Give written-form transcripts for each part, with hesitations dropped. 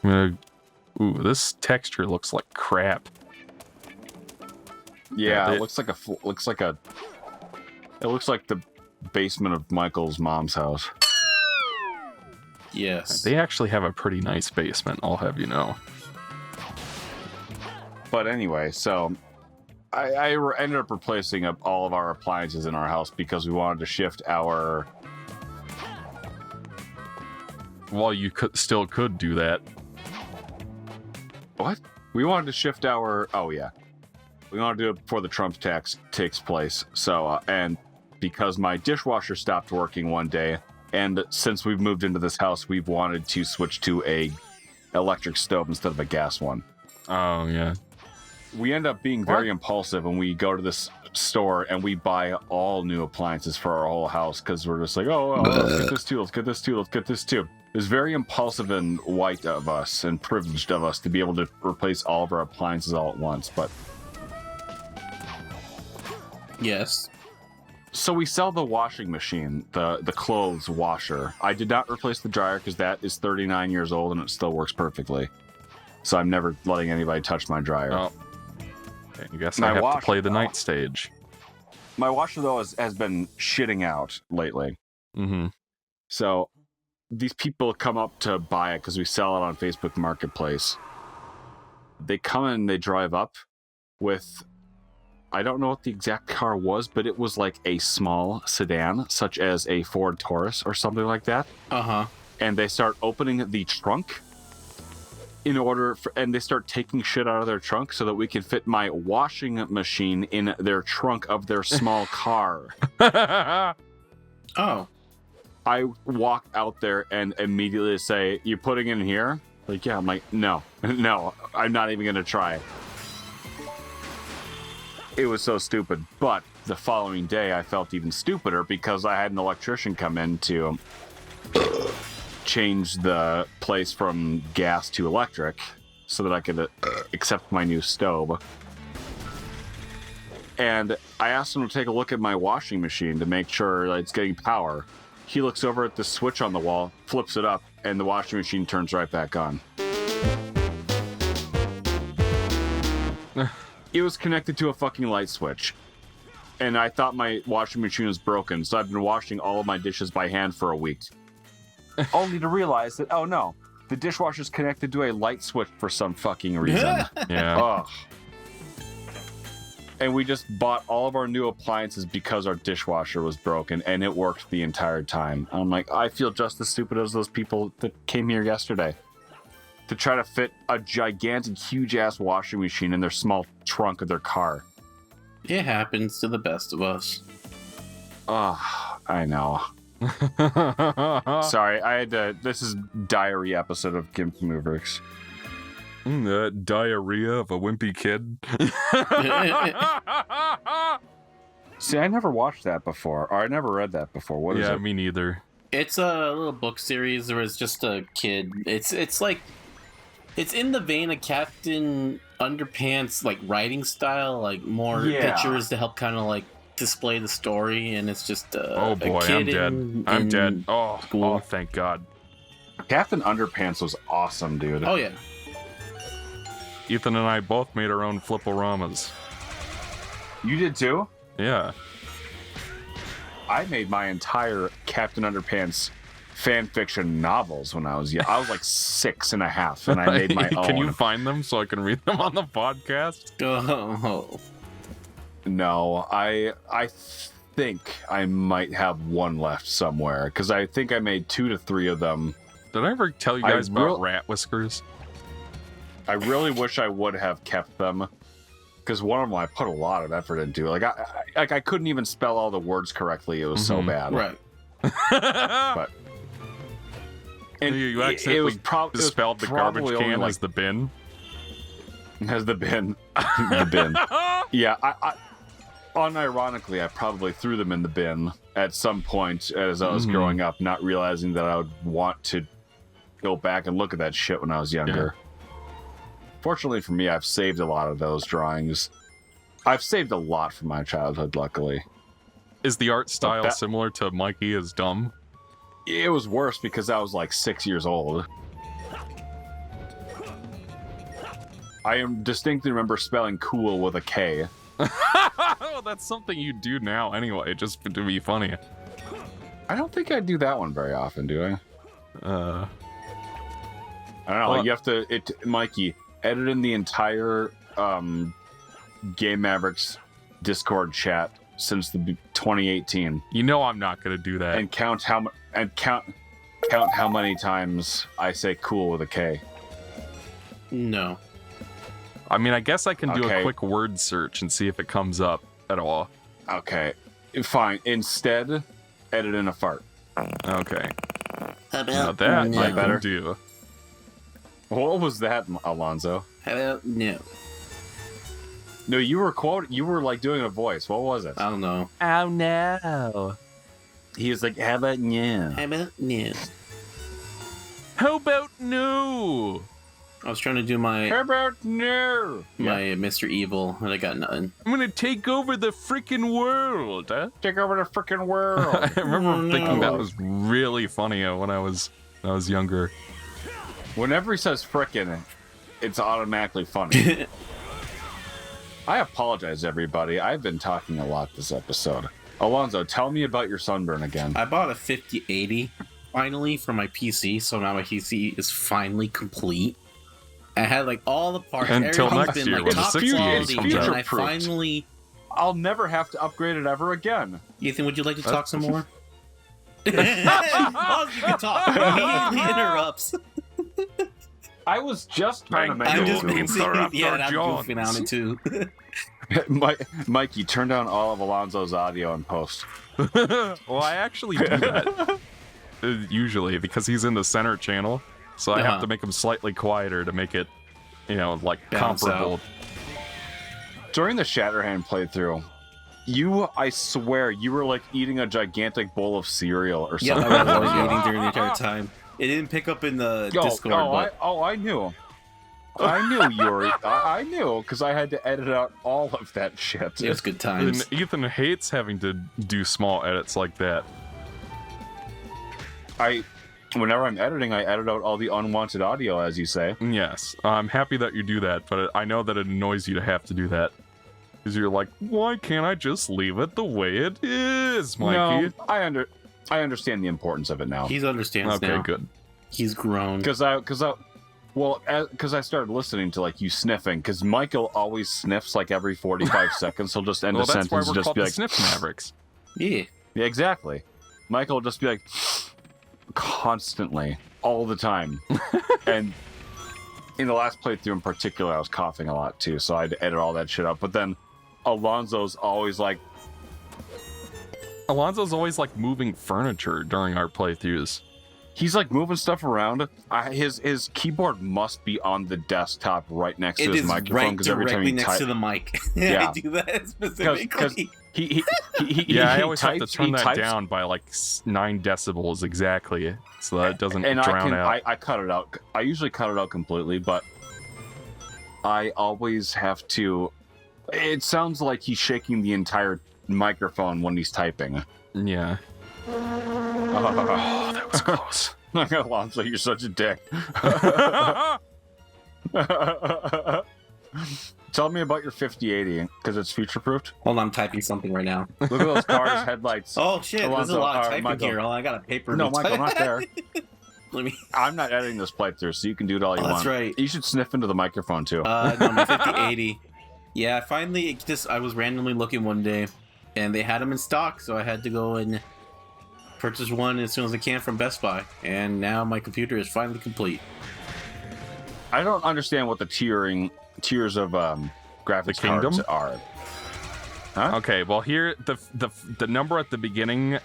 Ooh, this texture looks like crap. Yeah, it looks like the basement of Michael's mom's house. Yes. They actually have a pretty nice basement, I'll have you know. But anyway, so I ended up replacing all of our appliances in our house because we wanted to shift our... Well, you still could do that. What? We wanted to shift our... Oh, yeah. We want to do it before the Trump tax takes place. So, and because my dishwasher stopped working one day, and since we've moved into this house, we've wanted to switch to a electric stove instead of a gas one. Oh, yeah. We end up being very impulsive, and we go to this store and we buy all new appliances for our whole house because we're just like, oh, let's get this too, let's get this too, let's get this too. It was very impulsive and white of us and privileged of us to be able to replace all of our appliances all at once, but... Yes. So we sell the washing machine, the clothes washer. I did not replace the dryer because that is 39 years old and it still works perfectly. So I'm never letting anybody touch my dryer. Oh. I guess I have to play the night stage. My washer, though, has been shitting out lately. Mm-hmm. So these people come up to buy it because we sell it on Facebook Marketplace. They come in, they drive up with... I don't know what the exact car was, but it was like a small sedan, such as a Ford Taurus or something like that. Uh-huh. And they start opening the trunk and they start taking shit out of their trunk so that we can fit my washing machine in their trunk of their small car. Oh. I walk out there and immediately say, "You putting it in here?" Like, yeah. I'm like, no, I'm not even going to try. It was so stupid. But the following day, I felt even stupider because I had an electrician come in to change the place from gas to electric so that I could accept my new stove. And I asked him to take a look at my washing machine to make sure that it's getting power. He looks over at the switch on the wall, flips it up, and the washing machine turns right back on. It was connected to a fucking light switch. And I thought my washing machine was broken, so I've been washing all of my dishes by hand for a week. Only to realize that, oh no, the dishwasher's connected to a light switch for some fucking reason. Yeah. Ugh. And we just bought all of our new appliances because our dishwasher was broken, and it worked the entire time. I'm like, I feel just as stupid as those people that came here yesterday to try to fit a gigantic, huge-ass washing machine in their small trunk of their car. It happens to the best of us. Oh, I know. Sorry, I had to... This is diary episode of Gimp Mavericks. Diarrhea of a wimpy kid. See, I never watched that before, or I never read that before. What is it? Yeah, me neither. It's a little book series where it's just a kid. It's like... It's in the vein of Captain Underpants, like, writing style, like, more pictures to help kind of, like, display the story, and it's just oh boy, a kid I'm dead. Oh, school. Thank God. Captain Underpants was awesome, dude. Oh, yeah. Ethan and I both made our own fliporamas. You did too? Yeah. I made my entire Captain Underpants fan fiction novels when I was young. I was like 6.5, and I made my own. Can you find them so I can read them on the podcast? Oh. No, I think I might have one left somewhere, because I think I made 2 to 3 of them. Did I ever tell you guys about rat whiskers? I really wish I would have kept them, because one of them I put a lot of effort into. Like I couldn't even spell all the words correctly. It was so bad. Right. But and you accidentally spelled the garbage can like, as the bin. As the bin. The bin. Yeah, I unironically, I probably threw them in the bin at some point as I was growing up, not realizing that I would want to go back and look at that shit when I was younger. Yeah. Fortunately for me, I've saved a lot of those drawings. I've saved a lot from my childhood, luckily. Is the art style similar to Mikey is Dumb? It was worse because I was like 6 years old. I am distinctly remember spelling cool with a K. Oh, that's something you do now anyway, just to be funny. I don't think I do that one very often, do I? I don't know. Well, You have to, Mikey, edit in the entire Game Mavericks Discord chat since the 2018, you know I'm not gonna do that. and count how many times I say cool with a K. No. I mean, I guess I can do a Okay. quick word search and see if it comes up at all. Okay, fine. Instead, edit in a fart. Okay. How Now about that no? I better? can do. What was that, Alonzo? How about no? No, you were like doing a voice. What was it? I don't know. Oh no. He was like, "How about yeah?" How about no? How about no? I was trying to do my How about no? Mr. Evil, and I got nothing. I'm gonna take over the freaking world. Huh? Take over the freaking world. I remember thinking that no. was really funny when I was younger. Whenever he says frickin', it's automatically funny. I apologize, everybody. I've been talking a lot this episode. Alonzo, tell me about your sunburn again. I bought a 5080 finally for my PC, so now my PC is finally complete. I had like all the parts. Until everything's next been year like when the top 6080 quality, comes out. and I Future-proofed. finally. I'll never have to upgrade it ever again. Ethan, would you like to talk some more? As long as you can talk, he immediately interrupts. I was just trying to make I'm it just to being him. serious. Yeah, and I'm Jones. goofing on it too. Mikey, turn down all of Alonzo's audio and post. Well, I actually do that usually because he's in the center channel, so I have Uh-huh. to make him slightly quieter to make it, like Balance comparable. During the Shatterhand playthrough, I swear, you were like eating a gigantic bowl of cereal or Yeah, something. I was eating during the entire time. It didn't pick up in the Discord, but I knew. I knew you were. I knew because I had to edit out all of that shit. it was good And times. Ethan hates having to do small edits like that. Whenever I'm editing, I edit out all the unwanted audio, as you say. Yes, I'm happy that you do that, but I know that it annoys you to have to do that. Because you're like, why can't I just leave it the way it is, Mikey? No, I understand the importance of it now. He understands Okay, now. good. He's grown. Because I started listening to like you sniffing. Because Michael always sniffs like every 45 seconds. He'll just end Well, a that's why sentence we're and just called be the like, Sniff Mavericks. Yeah. yeah, exactly. Michael will just be like, constantly, all the time. And in the last playthrough in particular, I was coughing a lot too, so I had to edit all that shit out. But then Alonzo's always like, Alonzo's always like moving furniture during our playthroughs. he's like moving stuff around. His keyboard must be on the desktop right next to It his is microphone right because every time directly he next types, to the mic. Yeah. I do that because specifically. he Yeah, I he always have to types- turn he that types- down by like 9 decibels exactly, so that it doesn't and drown out. I cut it out. I usually cut it out completely, but I always have to. It sounds like he's shaking the entire microphone when he's typing. Yeah. Oh, that was close. Alonzo, you're such a dick. Tell me about your 5080, because it's future-proofed. Hold on, I'm typing something right now. Look at those cars' headlights. Oh shit, there's a Alonzo, lot of typing Michael. here. Oh, I got a paper. No, to Michael, type. not there. Let me. I'm not editing this playthrough, so you can do it all you Oh, want. that's right. You should sniff into the microphone, too. No, my 5080. Yeah, finally, I was randomly looking one day, and they had them in stock, so I had to go and purchase one as soon as I can from Best Buy. And now my computer is finally complete. I don't understand what the tiers of graphics kingdom? cards are. Okay, well here the number at the beginning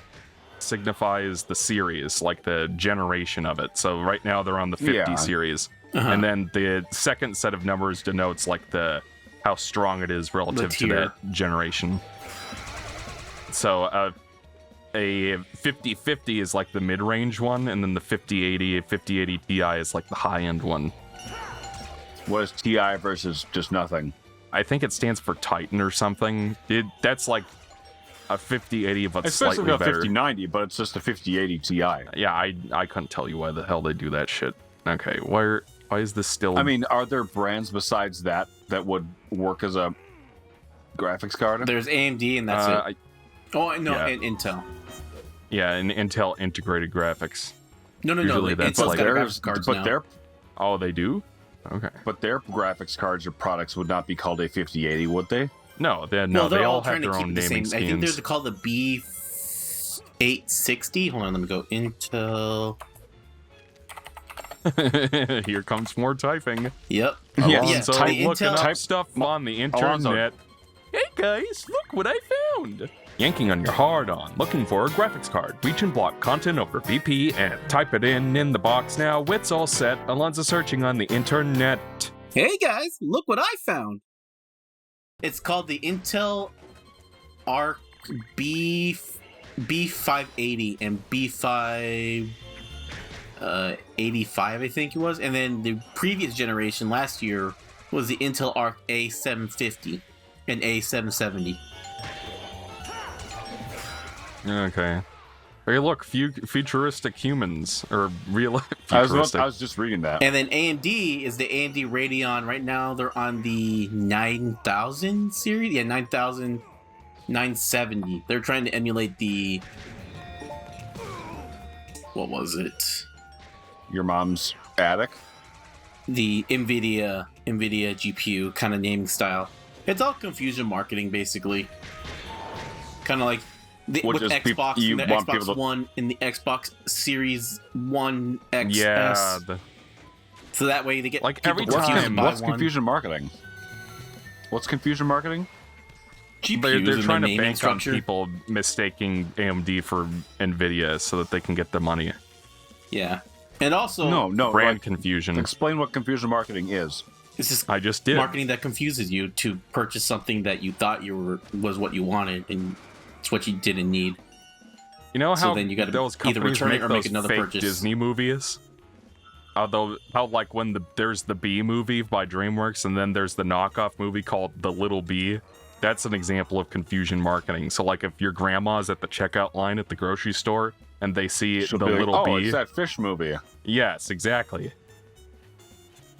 signifies the series, like the generation of it. So right now they're on the 50 Yeah. series. Uh-huh. And then the second set of numbers denotes like how strong it is relative to tier. that generation. So a 5050 is like the mid-range one, and then the 5080 Ti is like the high-end one. What is TI versus just nothing? I think it stands for Titan or something. That's like a 5080, but It's supposed to slightly be a better. 5090, but it's just a 5080 Ti. Yeah, I couldn't tell you why the hell they do that shit. Okay, where Why is this still? I mean, are there brands besides that would work as a graphics card? There's AMD, and that's it. Yeah. And Intel. Yeah, and Intel integrated graphics. No. Usually that's Intel's like- got graphics cards now. Oh, they do? Okay. But their graphics cards or products would not be called a 5080, would they? No, they They're all all have trying their to own keep the naming same. I think schemes. there's called the B860. Hold on, let me go. Intel. Here comes more typing. Yep. Yeah, Alonzo type- looking Intel- up type- stuff on the Alonzo. internet. Hey guys, look what I found! Yanking on your hard-on, looking for a graphics card. Reach and block content over VPN. Type it in the box now. It's all set. Alonzo searching on the internet. Hey guys, look what I found. It's called the Intel Arc B580 and B585, I think it was. And then the previous generation last year was the Intel Arc A750 and A770. Okay. Hey, look, futuristic humans or real I futuristic. was just reading that. And then AMD is the AMD Radeon. Right now they're on the 9000 series. Yeah, 9000, 970. They're trying to emulate the... What was it? Your mom's attic. The NVIDIA GPU kind of naming style. It's all confusion marketing, basically. Kind of like Which with is Xbox you and the want Xbox people to- One and the Xbox Series One XS. yeah, So that way they get Like, people every confused time- by What's one. confusion marketing? What's confusion marketing? GPUs they're and trying the to naming bank structure. on people mistaking AMD for NVIDIA so that they can get the money. Yeah, and also No. Brand like, confusion. explain what confusion marketing is. it's just I just did. marketing that confuses you to purchase something that you thought was what you wanted and it's what you didn't need. You know So how then you gotta those either companies return it make or make those another fake purchase. Disney movies? Although, how like when there's the Bee movie by DreamWorks, and then there's the knockoff movie called The Little Bee. That's an example of confusion marketing. So, like, if your grandma's at the checkout line at the grocery store and they see She'll the be like, little oh, bee, it's that fish movie. yes, exactly.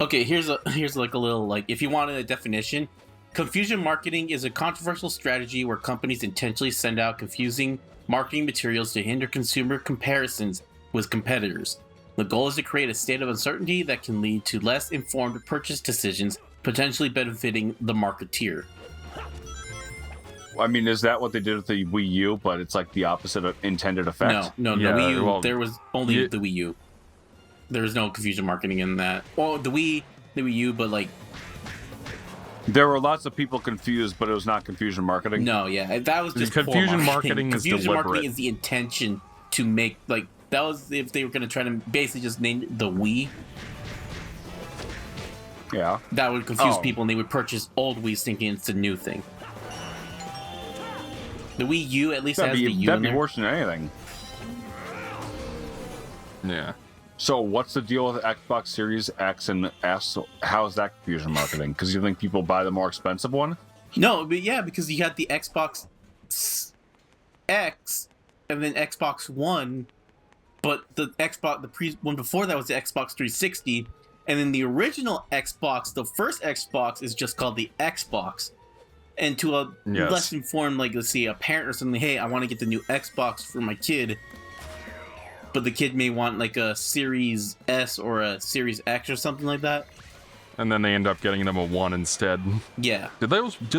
Okay, here's like a little like if you wanted a definition, confusion marketing is a controversial strategy where companies intentionally send out confusing marketing materials to hinder consumer comparisons with competitors. The goal is to create a state of uncertainty that can lead to less informed purchase decisions, potentially benefiting the marketeer. I mean, is that what they did with the Wii U? But it's like the opposite of intended effect. No, Yeah, Wii U, well, there was only you- the Wii U. There was no confusion marketing in that. Well, the Wii U, but like There were lots of people confused, but it was not confusion marketing. no, yeah, that was just poor Confusion marketing is Confusion deliberate. marketing is the intention to make like that was if they were going to try to basically just name it the Wii. Yeah. That would confuse Oh. people, and they would purchase old Wii's thinking it's a new thing. The Wii U at least has the U in That'd be there. worse than anything. Yeah. So what's the deal with Xbox Series X and S? How is that confusion marketing? Because you think people buy the more expensive one? No, but yeah, because you had the Xbox X and then Xbox One, but the one before that was the Xbox 360, and then the original Xbox, the first Xbox, is just called the Xbox. And to a Yes. less informed, like let's say a parent or something, hey, I want to get the new Xbox for my kid, but the kid may want like a Series S or a Series X or something like that. And then they end up getting them a 1 instead. Yeah. Do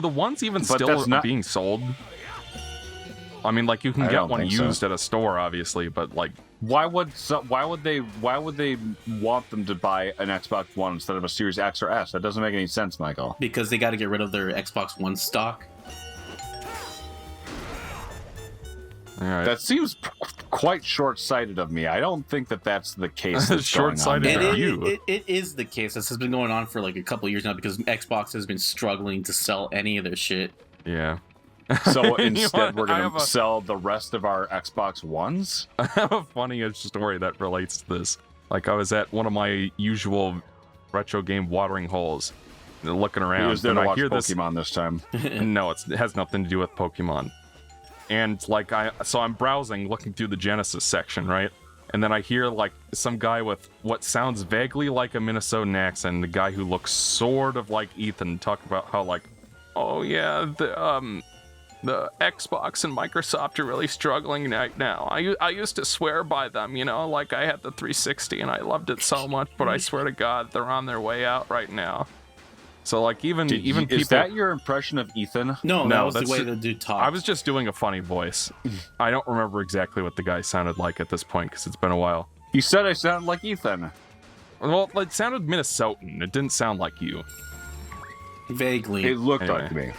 the ones even But still that's not- being sold? I mean, like, you can I get don't one think so. used at a store, obviously, but like, Why would they want them to buy an Xbox One instead of a Series X or S? That doesn't make any sense, Michael. Because they got to get rid of their Xbox One stock. all right. That seems quite short-sighted of me. I don't think that that's the case. That's going on Short-sighted there. of And you. it is the case. This has been going on for like a couple years now because Xbox has been struggling to sell any of their shit. Yeah. So You know instead, what? we're I going have to a- sell the rest of our Xbox Ones? I have a funny story that relates to this. Like, I was at one of my usual retro game watering holes, looking He around, was there and to I watch hear Pokemon this time. this. No, it has nothing to do with Pokemon. And like, so I'm browsing, looking through the Genesis section, right? and then I hear like some guy with what sounds vaguely like a Minnesotan accent, and the guy who looks sort of like Ethan, talk about how like, oh yeah, the Xbox and Microsoft are really struggling right now. I used to swear by them, you know, like I had the 360 and I loved it so much, but I swear to God, they're on their way out right now. So like even people. Is that your impression of Ethan? No, that was the way ju- the dude talked. I was just doing a funny voice. I don't remember exactly what the guy sounded like at this point because it's been a while. You said I sounded like Ethan. Well, it sounded Minnesotan. It didn't sound like you. Vaguely. It looked Anyway. like me.